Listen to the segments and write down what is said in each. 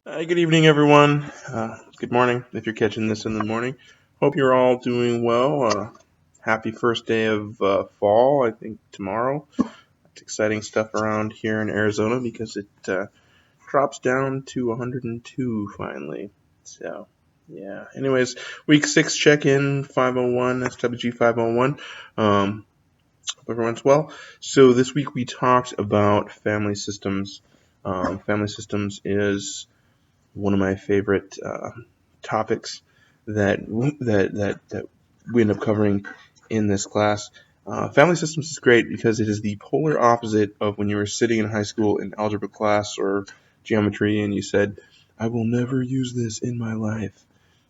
Good evening, everyone. Good morning if you're catching this in the morning. Hope you're all doing well. Happy first day of fall, I think, tomorrow. It's exciting stuff around here in Arizona because it drops down to 102 finally. So, yeah. Anyways, week 6 check in 501, SWG 501. Hope everyone's well. So, this week we talked about family systems. Family systems is one of my favorite topics that we end up covering in this class. Family systems is great because it is the polar opposite of when you were sitting in high school in algebra class or geometry and you said, "I will never use this in my life."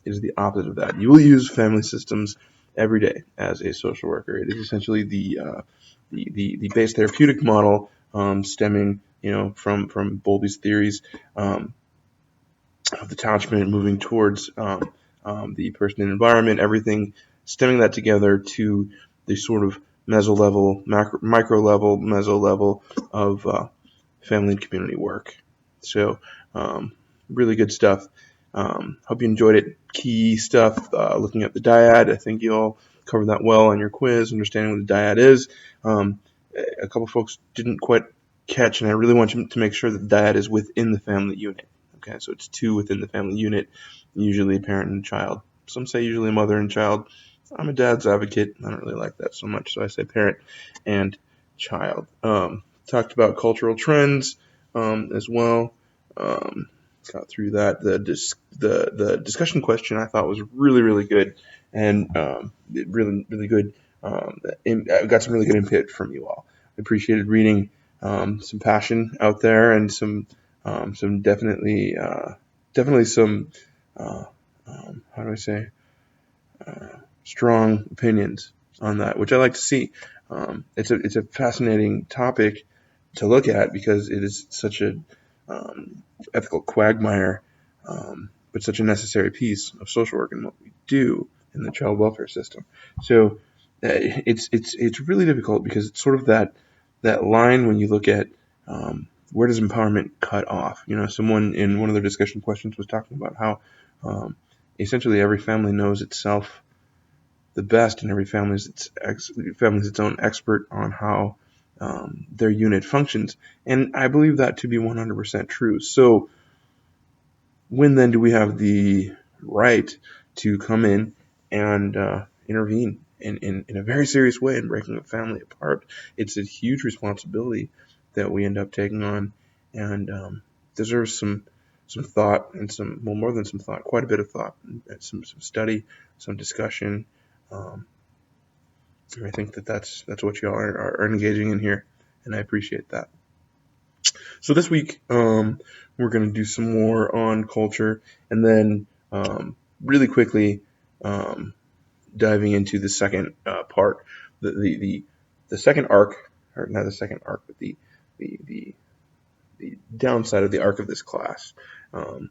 It is the opposite of that. You will use family systems every day as a social worker. It is essentially the base therapeutic model, stemming from Bowlby's theories. Of detachment, moving towards the person and environment, everything stemming that together to the sort of meso level, micro level, meso level of family and community work. So, really good stuff. Hope you enjoyed it. Key stuff, looking at the dyad. I think you all covered that well on your quiz, understanding what the dyad is. A couple folks didn't quite catch, and I really want you to make sure that the dyad is within the family unit. Okay, so it's two within the family unit, usually a parent and a child. Some say usually a mother and child. I'm a dad's advocate. I don't really like that so much, so I say parent and child. Talked about cultural trends as well. Um, Got through that. The discussion question I thought was really good, and really good. I got some really good input from you all. I appreciated reading some passion out there and some definitely some how do I say strong opinions on that, which I like to see. It's a fascinating topic to look at because it is such a ethical quagmire, but such a necessary piece of social work and what we do in the child welfare system. So it's really difficult because it's sort of that line when you look at where does empowerment cut off? Someone in one of their discussion questions was talking about how essentially every family knows itself the best, and every family is its own expert on how their unit functions. And I believe that to be 100% true. So when then do we have the right to come in and intervene in a very serious way in breaking a family apart? It's a huge responsibility that we end up taking on, and deserves some thought and more than some thought, quite a bit of thought, and some study, some discussion. Um, I think that's what y'all are engaging in here, and I appreciate that. So this week, we're going to do some more on culture, and then really quickly um, diving into the second part, the second arc, or not the second arc, but the the the downside of the arc of this class. Um,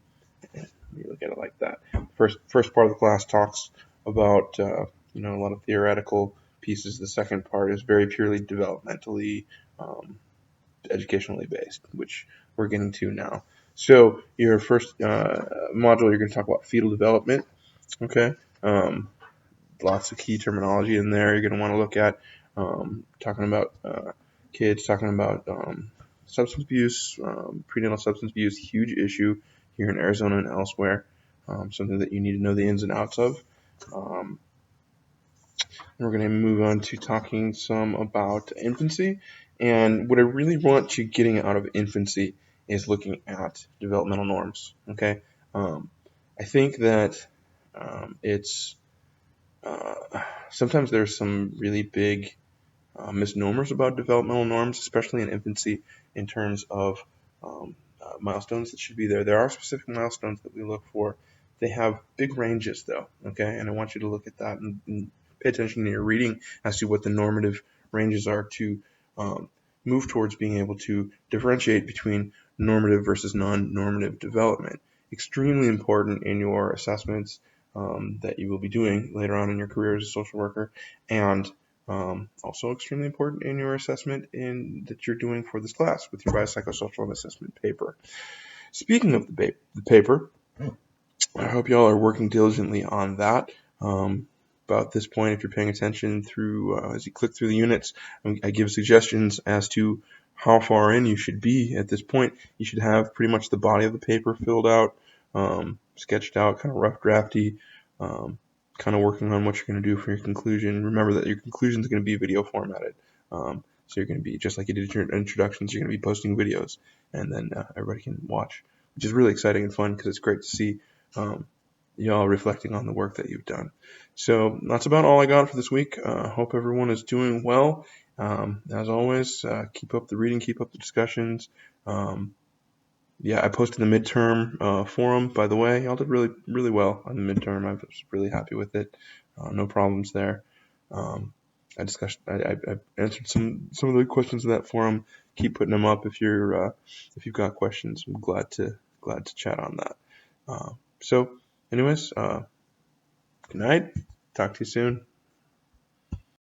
Let me look at it like that. First part of the class talks about a lot of theoretical pieces. The second part is very purely developmentally, um, educationally based, which we're getting to now. So your first module, you're going to talk about fetal development. Okay. Lots of key terminology in there. You're going to want to look at talking about kids, talking about substance abuse, prenatal substance abuse, huge issue here in Arizona and elsewhere. Something that you need to know the ins and outs of. Um, and we're going to move on to talking some about infancy. And what I really want you getting out of infancy is looking at developmental norms. Okay. Um, I think that it's sometimes there's some really big misnomers about developmental norms, especially in infancy, in terms of milestones that should be there. There are specific milestones that we look for. They have big ranges, though, okay? And I want you to look at that and pay attention to your reading as to what the normative ranges are to um, move towards being able to differentiate between normative versus non-normative development. Extremely important in your assessments that you will be doing later on in your career as a social worker, and also extremely important in your assessment that you're doing for this class with your biopsychosocial assessment paper. Speaking of the paper, I hope y'all are working diligently on that. About this point, if you're paying attention through as you click through the units, I give suggestions as to how far in you should be at this point. You should have pretty much the body of the paper filled out, sketched out, kind of rough drafty, kind of working on what you're going to do for your conclusion. Remember that your conclusion is going to be video formatted. So you're going to be, just like you did your introductions, you're going to be posting videos, and then everybody can watch, which is really exciting and fun because it's great to see y'all reflecting on the work that you've done. So that's about all I got for this week. Hope everyone is doing well. As always, keep up the reading, keep up the discussions. Yeah, I posted the midterm forum, by the way. Y'all did really, really well on the midterm. I was really happy with it. No problems there. I answered some of the questions in that forum. Keep putting them up if you've got questions. I'm glad to chat on that. So, anyways, good night. Talk to you soon.